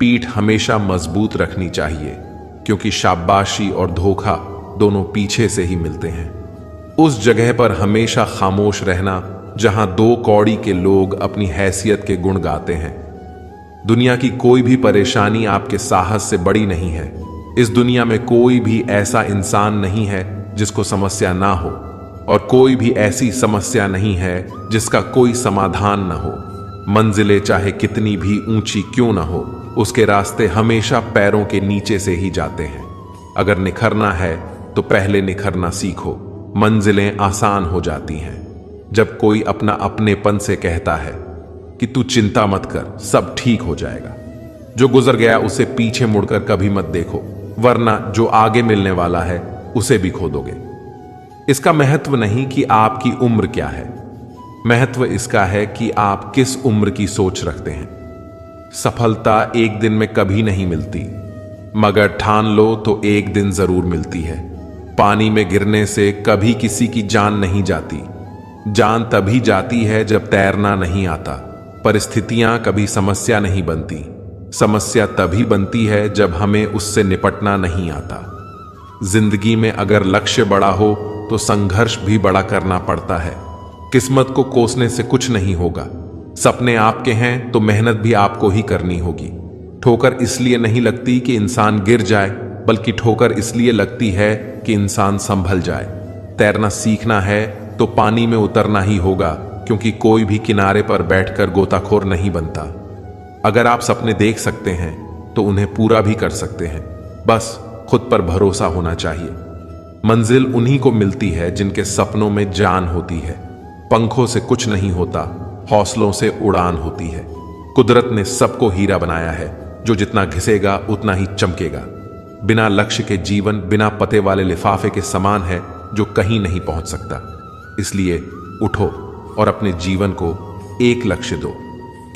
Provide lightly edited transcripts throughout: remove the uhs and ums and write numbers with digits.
पीठ हमेशा मजबूत रखनी चाहिए, क्योंकि शाबाशी और धोखा दोनों पीछे से ही मिलते हैं। उस जगह पर हमेशा खामोश रहना जहां दो कौड़ी के लोग अपनी हैसियत के गुण गाते हैं। दुनिया की कोई भी परेशानी आपके साहस से बड़ी नहीं है। इस दुनिया में कोई भी ऐसा इंसान नहीं है जिसको समस्या ना हो, और कोई भी ऐसी समस्या नहीं है जिसका कोई समाधान ना हो। मंजिलें चाहे कितनी भी ऊंची क्यों ना हो, उसके रास्ते हमेशा पैरों के नीचे से ही जाते हैं। अगर निखरना है तो पहले निखरना सीखो, मंजिलें आसान हो जाती हैं। जब कोई अपना अपनेपन से कहता है कि तू चिंता मत कर, सब ठीक हो जाएगा, जो गुजर गया उसे पीछे मुड़कर कभी मत देखो, वरना जो आगे मिलने वाला है उसे भी खो दोगे। इसका महत्व नहीं कि आपकी उम्र क्या है, महत्व इसका है कि आप किस उम्र की सोच रखते हैं। सफलता एक दिन में कभी नहीं मिलती, मगर ठान लो तो एक दिन जरूर मिलती है। पानी में गिरने से कभी किसी की जान नहीं जाती। जान तभी जाती है जब तैरना नहीं आता। परिस्थितियां कभी समस्या नहीं बनती, समस्या तभी बनती है जब हमें उससे निपटना नहीं आता। जिंदगी में अगर लक्ष्य बड़ा हो तो संघर्ष भी बड़ा करना पड़ता है। किस्मत को कोसने से कुछ नहीं होगा। सपने आपके हैं तो मेहनत भी आपको ही करनी होगी। ठोकर इसलिए नहीं लगती कि इंसान गिर जाए, बल्कि ठोकर इसलिए लगती है कि इंसान संभल जाए। तैरना सीखना है तो पानी में उतरना ही होगा, क्योंकि कोई भी किनारे पर बैठकर गोताखोर नहीं बनता। अगर आप सपने देख सकते हैं तो उन्हें पूरा भी कर सकते हैं, बस खुद पर भरोसा होना चाहिए। मंजिल उन्हीं को मिलती है जिनके सपनों में जान होती है। पंखों से कुछ नहीं होता, हौसलों से उड़ान होती है। कुदरत ने सबको हीरा बनाया है, जो जितना घिसेगा उतना ही चमकेगा। बिना लक्ष्य के जीवन बिना पते वाले लिफाफे के समान है, जो कहीं नहीं पहुंच सकता। इसलिए उठो और अपने जीवन को एक लक्ष्य दो।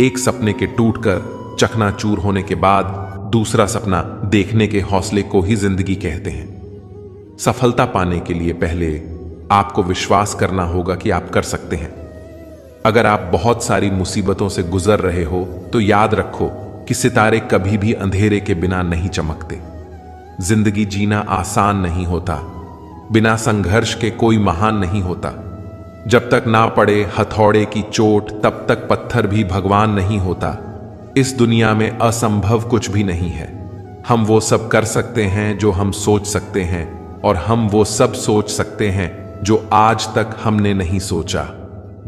एक सपने के टूटकर चकनाचूर होने के बाद दूसरा सपना देखने के हौसले को ही जिंदगी कहते हैं। सफलता पाने के लिए पहले आपको विश्वास करना होगा कि आप कर सकते हैं। अगर आप बहुत सारी मुसीबतों से गुजर रहे हो तो याद रखो कि सितारे कभी भी अंधेरे के बिना नहीं चमकते। जिंदगी जीना आसान नहीं होता, बिना संघर्ष के कोई महान नहीं होता। जब तक ना पड़े हथौड़े की चोट तब तक पत्थर भी भगवान नहीं होता। इस दुनिया में असंभव कुछ भी नहीं है। हम वो सब कर सकते हैं जो हम सोच सकते हैं, और हम वो सब सोच सकते हैं जो आज तक हमने नहीं सोचा।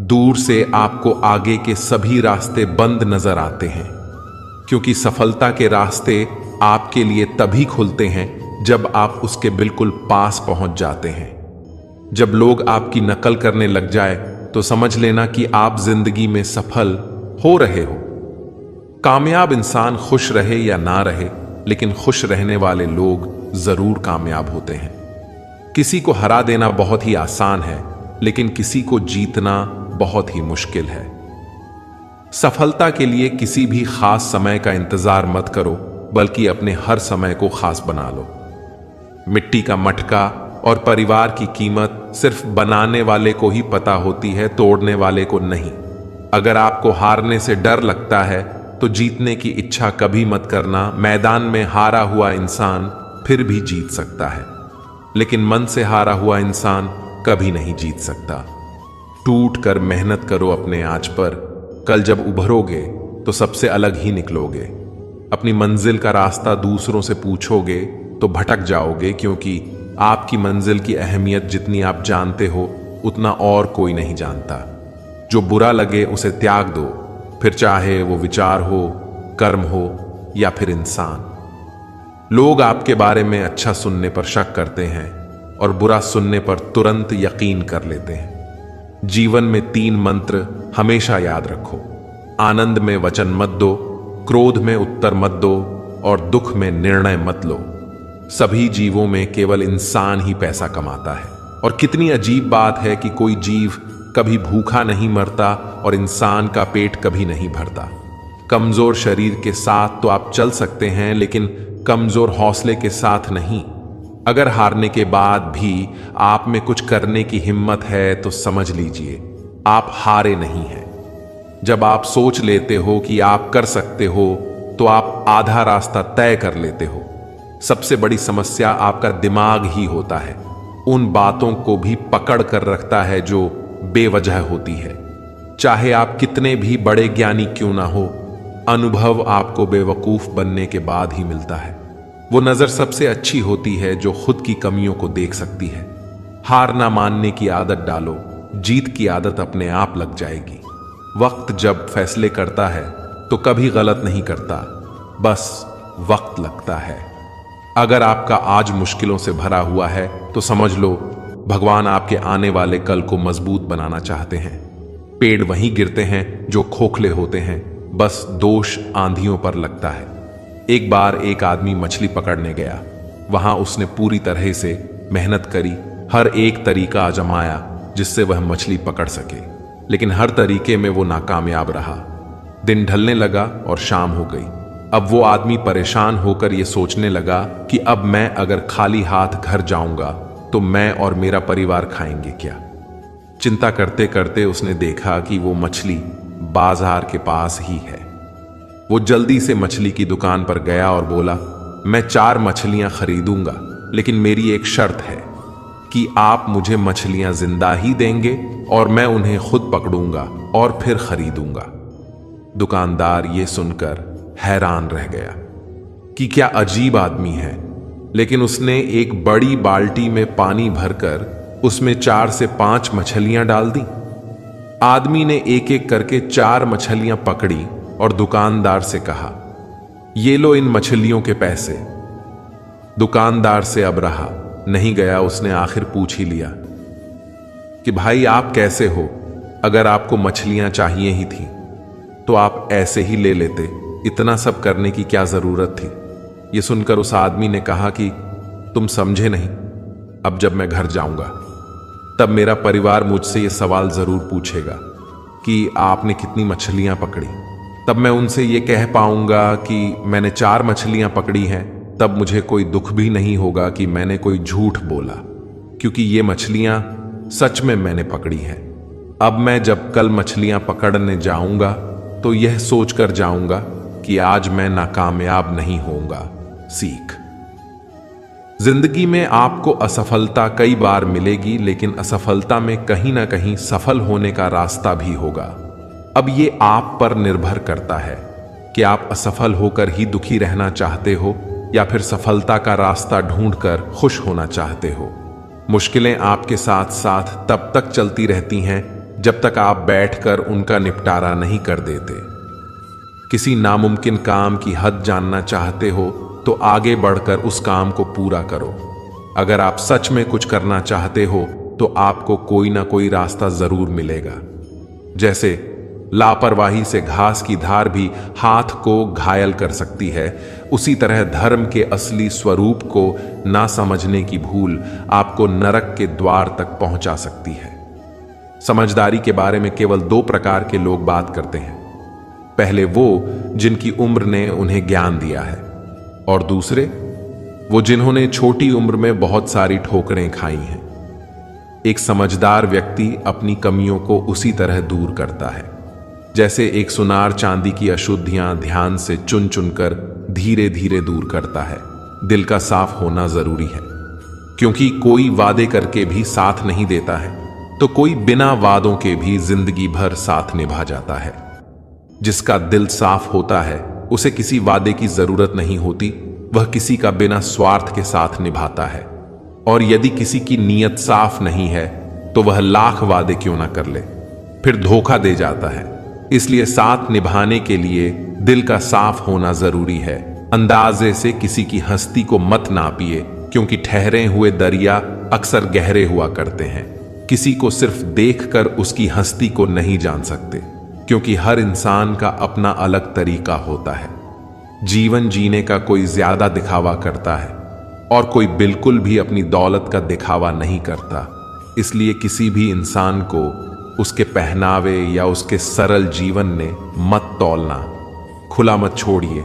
दूर से आपको आगे के सभी रास्ते बंद नजर आते हैं, क्योंकि सफलता के रास्ते आपके लिए तभी खुलते हैं जब आप उसके बिल्कुल पास पहुंच जाते हैं। जब लोग आपकी नकल करने लग जाए तो समझ लेना कि आप जिंदगी में सफल हो रहे हो। कामयाब इंसान खुश रहे या ना रहे, लेकिन खुश रहने वाले लोग जरूर कामयाब होते हैं। किसी को हरा देना बहुत ही आसान है, लेकिन किसी को जीतना बहुत ही मुश्किल है। सफलता के लिए किसी भी खास समय का इंतजार मत करो, बल्कि अपने हर समय को खास बना लो। मिट्टी का मटका और परिवार की कीमत सिर्फ बनाने वाले को ही पता होती है, तोड़ने वाले को नहीं। अगर आपको हारने से डर लगता है तो जीतने की इच्छा कभी मत करना। मैदान में हारा हुआ इंसान फिर भी जीत सकता है, लेकिन मन से हारा हुआ इंसान कभी नहीं जीत सकता। टूट कर मेहनत करो अपने आज पर, कल जब उभरोगे तो सबसे अलग ही निकलोगे। अपनी मंजिल का रास्ता दूसरों से पूछोगे तो भटक जाओगे, क्योंकि आपकी मंजिल की अहमियत जितनी आप जानते हो उतना और कोई नहीं जानता। जो बुरा लगे उसे त्याग दो, फिर चाहे वो विचार हो, कर्म हो या फिर इंसान। लोग आपके बारे में अच्छा सुनने पर शक करते हैं और बुरा सुनने पर तुरंत यकीन कर लेते हैं। जीवन में 3 मंत्र हमेशा याद रखो। आनंद में वचन मत दो, क्रोध में उत्तर मत दो और दुख में निर्णय मत लो। सभी जीवों में केवल इंसान ही पैसा कमाता है। और कितनी अजीब बात है कि कोई जीव कभी भूखा नहीं मरता और इंसान का पेट कभी नहीं भरता। कमजोर शरीर के साथ तो आप चल सकते हैं, लेकिन कमजोर हौसले के साथ नहीं। अगर हारने के बाद भी आप में कुछ करने की हिम्मत है तो समझ लीजिए आप हारे नहीं हैं। जब आप सोच लेते हो कि आप कर सकते हो तो आप आधा रास्ता तय कर लेते हो। सबसे बड़ी समस्या आपका दिमाग ही होता है। उन बातों को भी पकड़ कर रखता है जो बेवजह होती है। चाहे आप कितने भी बड़े ज्ञानी क्यों ना हो, अनुभव आपको बेवकूफ बनने के बाद ही मिलता है। वो नजर सबसे अच्छी होती है जो खुद की कमियों को देख सकती है। हार ना मानने की आदत डालो, जीत की आदत अपने आप लग जाएगी। वक्त जब फैसले करता है तो कभी गलत नहीं करता, बस वक्त लगता है। अगर आपका आज मुश्किलों से भरा हुआ है तो समझ लो भगवान आपके आने वाले कल को मजबूत बनाना चाहते हैं। पेड़ वहीं गिरते हैं जो खोखले होते हैं, बस दोष आंधियों पर लगता है। एक बार एक आदमी मछली पकड़ने गया। वहां उसने पूरी तरह से मेहनत करी, हर एक तरीका आजमाया जिससे वह मछली पकड़ सके, लेकिन हर तरीके में वो नाकामयाब रहा। दिन ढलने लगा और शाम हो गई। अब वो आदमी परेशान होकर ये सोचने लगा कि अब मैं अगर खाली हाथ घर जाऊंगा तो मैं और मेरा परिवार खाएंगे क्या। चिंता करते करते उसने देखा कि वो मछली बाजार के पास ही है। वो जल्दी से मछली की दुकान पर गया और बोला, मैं 4 मछलियां खरीदूंगा, लेकिन मेरी एक शर्त है कि आप मुझे मछलियां जिंदा ही देंगे और मैं उन्हें खुद पकड़ूंगा और फिर खरीदूंगा। दुकानदार ये सुनकर हैरान रह गया कि क्या अजीब आदमी है, लेकिन उसने एक बड़ी बाल्टी में पानी भरकर उसमें 4 से 5 मछलियां डाल दी। आदमी ने एक एक करके 4 मछलियां पकड़ी और दुकानदार से कहा, ये लो इन मछलियों के पैसे। दुकानदार से अब रहा नहीं गया, उसने आखिर पूछ ही लिया कि भाई आप कैसे हो? अगर आपको मछलियां चाहिए ही थी तो आप ऐसे ही ले लेते, इतना सब करने की क्या जरूरत थी? यह सुनकर उस आदमी ने कहा कि तुम समझे नहीं, अब जब मैं घर जाऊंगा तब मेरा परिवार मुझसे यह सवाल जरूर पूछेगा कि आपने कितनी मछलियां पकड़ी। तब मैं उनसे यह कह पाऊंगा कि मैंने 4 मछलियां पकड़ी हैं। तब मुझे कोई दुख भी नहीं होगा कि मैंने कोई झूठ बोला, क्योंकि ये मछलियां सच में मैंने पकड़ी हैं। अब मैं जब कल मछलियां पकड़ने जाऊंगा तो यह सोचकर जाऊंगा कि आज मैं नाकामयाब नहीं होऊंगा। सीख। जिंदगी में आपको असफलता कई बार मिलेगी, लेकिन असफलता में कहीं ना कहीं सफल होने का रास्ता भी होगा। अब ये आप पर निर्भर करता है कि आप असफल होकर ही दुखी रहना चाहते हो या फिर सफलता का रास्ता ढूंढकर खुश होना चाहते हो। मुश्किलें आपके साथ साथ तब तक चलती रहती हैं जब तक आप बैठकर उनका निपटारा नहीं कर देते। किसी नामुमकिन काम की हद जानना चाहते हो तो आगे बढ़कर उस काम को पूरा करो। अगर आप सच में कुछ करना चाहते हो तो आपको कोई ना कोई रास्ता जरूर मिलेगा। जैसे लापरवाही से घास की धार भी हाथ को घायल कर सकती है, उसी तरह धर्म के असली स्वरूप को ना समझने की भूल आपको नरक के द्वार तक पहुंचा सकती है। समझदारी के बारे में केवल 2 प्रकार के लोग बात करते हैं। पहले वो जिनकी उम्र ने उन्हें ज्ञान दिया है, और दूसरे वो जिन्होंने छोटी उम्र में बहुत सारी ठोकरें खाई हैं। एक समझदार व्यक्ति अपनी कमियों को उसी तरह दूर करता है जैसे एक सुनार चांदी की अशुद्धियां ध्यान से चुन चुनकर धीरे धीरे दूर करता है। दिल का साफ होना जरूरी है, क्योंकि कोई वादे करके भी साथ नहीं देता है तो कोई बिना वादों के भी जिंदगी भर साथ निभा जाता है। जिसका दिल साफ होता है उसे किसी वादे की जरूरत नहीं होती, वह किसी का बिना स्वार्थ के साथ निभाता है। और यदि किसी की नीयत साफ नहीं है तो वह लाख वादे क्यों ना कर ले, फिर धोखा दे जाता है। इसलिए साथ निभाने के लिए दिल का साफ होना जरूरी है। अंदाजे से किसी की हस्ती को मत नापिए, क्योंकि ठहरे हुए दरिया अक्सर गहरे हुआ करते हैं। किसी को सिर्फ देखकर उसकी हस्ती को नहीं जान सकते, क्योंकि हर इंसान का अपना अलग तरीका होता है। जीवन जीने का कोई ज्यादा दिखावा करता है और कोई बिल्कुल भी अपनी दौलत का दिखावा नहीं करता। इसलिए किसी भी इंसान को उसके पहनावे या उसके सरल जीवन ने मत तौलना। खुला मत छोड़िए,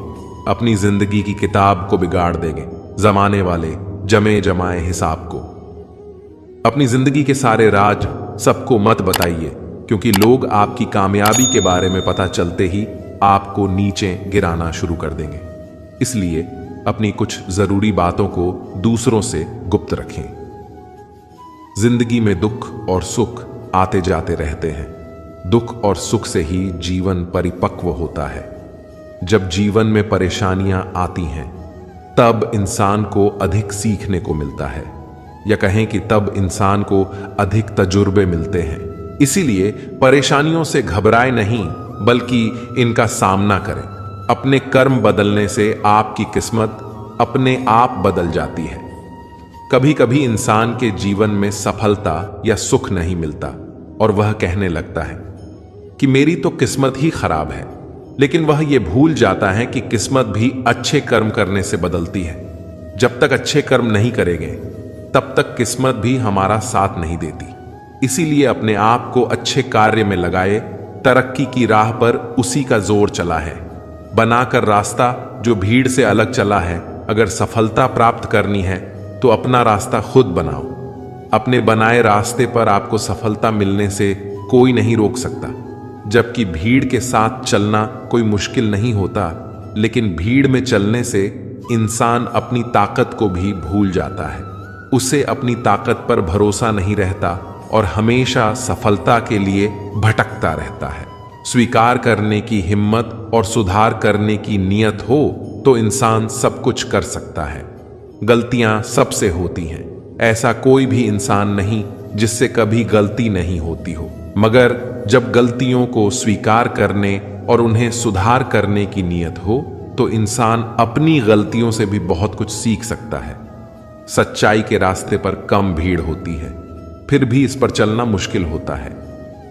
अपनी जिंदगी की किताब को बिगाड़ देंगे जमाने वाले जमे जमाए हिसाब को। अपनी जिंदगी के सारे राज सबको मत बताइए, क्योंकि लोग आपकी कामयाबी के बारे में पता चलते ही आपको नीचे गिराना शुरू कर देंगे। इसलिए अपनी कुछ जरूरी बातों को दूसरों से गुप्त रखें। जिंदगी में दुख और सुख आते जाते रहते हैं। दुख और सुख से ही जीवन परिपक्व होता है। जब जीवन में परेशानियां आती हैं, तब इंसान को अधिक सीखने को मिलता है, या कहें कि तब इंसान को अधिक तजुर्बे मिलते हैं। इसीलिए परेशानियों से घबराए नहीं, बल्कि इनका सामना करें। अपने कर्म बदलने से आपकी किस्मत अपने आप बदल जाती है। कभी कभी इंसान के जीवन में सफलता या सुख नहीं मिलता और वह कहने लगता है कि मेरी तो किस्मत ही खराब है, लेकिन वह यह भूल जाता है कि किस्मत भी अच्छे कर्म करने से बदलती है। जब तक अच्छे कर्म नहीं करेंगे, तब तक किस्मत भी हमारा साथ नहीं देती। इसीलिए अपने आप को अच्छे कार्य में लगाए। तरक्की की राह पर उसी का जोर चला है। बनाकर रास्ता जो भीड़ से अलग चला है। अगर सफलता प्राप्त करनी है तो अपना रास्ता खुद बनाओ। अपने बनाए रास्ते पर आपको सफलता मिलने से कोई नहीं रोक सकता। जबकि भीड़ के साथ चलना कोई मुश्किल नहीं होता, लेकिन भीड़ में चलने से इंसान अपनी ताकत को भी भूल जाता है। उसे अपनी ताकत पर भरोसा नहीं रहता और हमेशा सफलता के लिए भटकता रहता है। स्वीकार करने की हिम्मत और सुधार करने की नीयत हो तो इंसान सब कुछ कर सकता है। गलतियां सबसे होती हैं। ऐसा कोई भी इंसान नहीं जिससे कभी गलती नहीं होती हो। मगर जब गलतियों को स्वीकार करने और उन्हें सुधार करने की नीयत हो तो इंसान अपनी गलतियों से भी बहुत कुछ सीख सकता है। सच्चाई के रास्ते पर कम भीड़ होती है, फिर भी इस पर चलना मुश्किल होता है।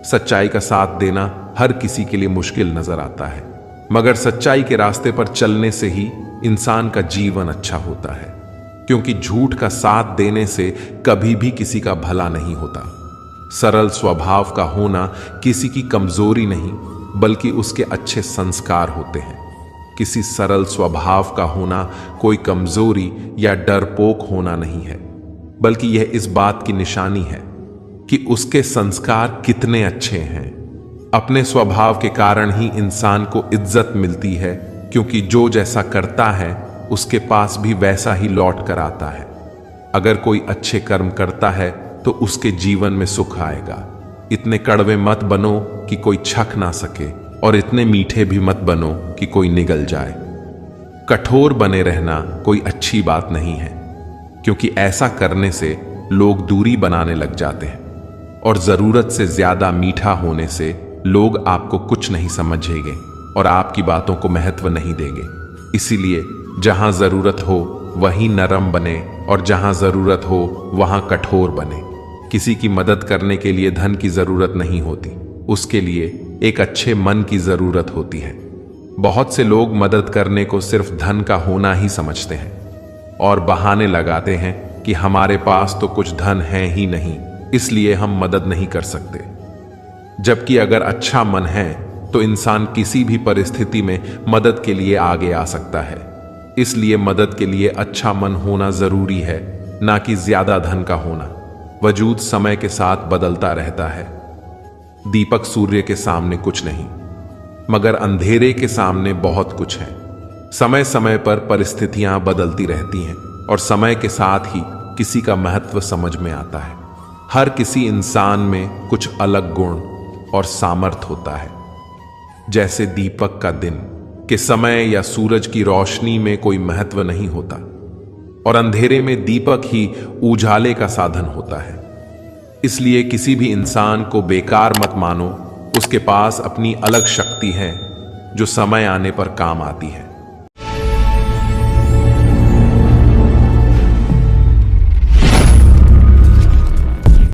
सच्चाई का साथ देना हर किसी के लिए मुश्किल नजर आता है, मगर सच्चाई के रास्ते पर चलने से ही इंसान का जीवन अच्छा होता है। क्योंकि झूठ का साथ देने से कभी भी किसी का भला नहीं होता। सरल स्वभाव का होना किसी की कमजोरी नहीं, बल्कि उसके अच्छे संस्कार होते हैं। किसी सरल स्वभाव का होना कोई कमजोरी या डरपोक होना नहीं है, बल्कि यह इस बात की निशानी है कि उसके संस्कार कितने अच्छे हैं। अपने स्वभाव के कारण ही इंसान को इज्जत मिलती है, क्योंकि जो जैसा करता है उसके पास भी वैसा ही लौट कर आता है। अगर कोई अच्छे कर्म करता है तो उसके जीवन में सुख आएगा। इतने कड़वे मत बनो कि कोई छक ना सके, और इतने मीठे भी मत बनो कि कोई निगल जाए। कठोर बने रहना कोई अच्छी बात नहीं है, क्योंकि ऐसा करने से लोग दूरी बनाने लग जाते हैं, और जरूरत से ज्यादा मीठा होने से लोग आपको कुछ नहीं समझेंगे और आपकी बातों को महत्व नहीं देंगे। इसीलिए जहां जरूरत हो वहीं नरम बने, और जहां जरूरत हो वहां कठोर बने। किसी की मदद करने के लिए धन की जरूरत नहीं होती, उसके लिए एक अच्छे मन की जरूरत होती है। बहुत से लोग मदद करने को सिर्फ धन का होना ही समझते हैं और बहाने लगाते हैं कि हमारे पास तो कुछ धन है ही नहीं, इसलिए हम मदद नहीं कर सकते। जबकि अगर अच्छा मन है तो इंसान किसी भी परिस्थिति में मदद के लिए आगे आ सकता है। इसलिए मदद के लिए अच्छा मन होना जरूरी है, ना कि ज्यादा धन का होना। वजूद समय के साथ बदलता रहता है। दीपक सूर्य के सामने कुछ नहीं, मगर अंधेरे के सामने बहुत कुछ है। समय समय पर परिस्थितियां बदलती रहती हैं और समय के साथ ही किसी का महत्व समझ में आता है। हर किसी इंसान में कुछ अलग गुण और सामर्थ्य होता है। जैसे दीपक का दिन के समय या सूरज की रोशनी में कोई महत्व नहीं होता, और अंधेरे में दीपक ही उजाले का साधन होता है। इसलिए किसी भी इंसान को बेकार मत मानो। उसके पास अपनी अलग शक्ति है जो समय आने पर काम आती है।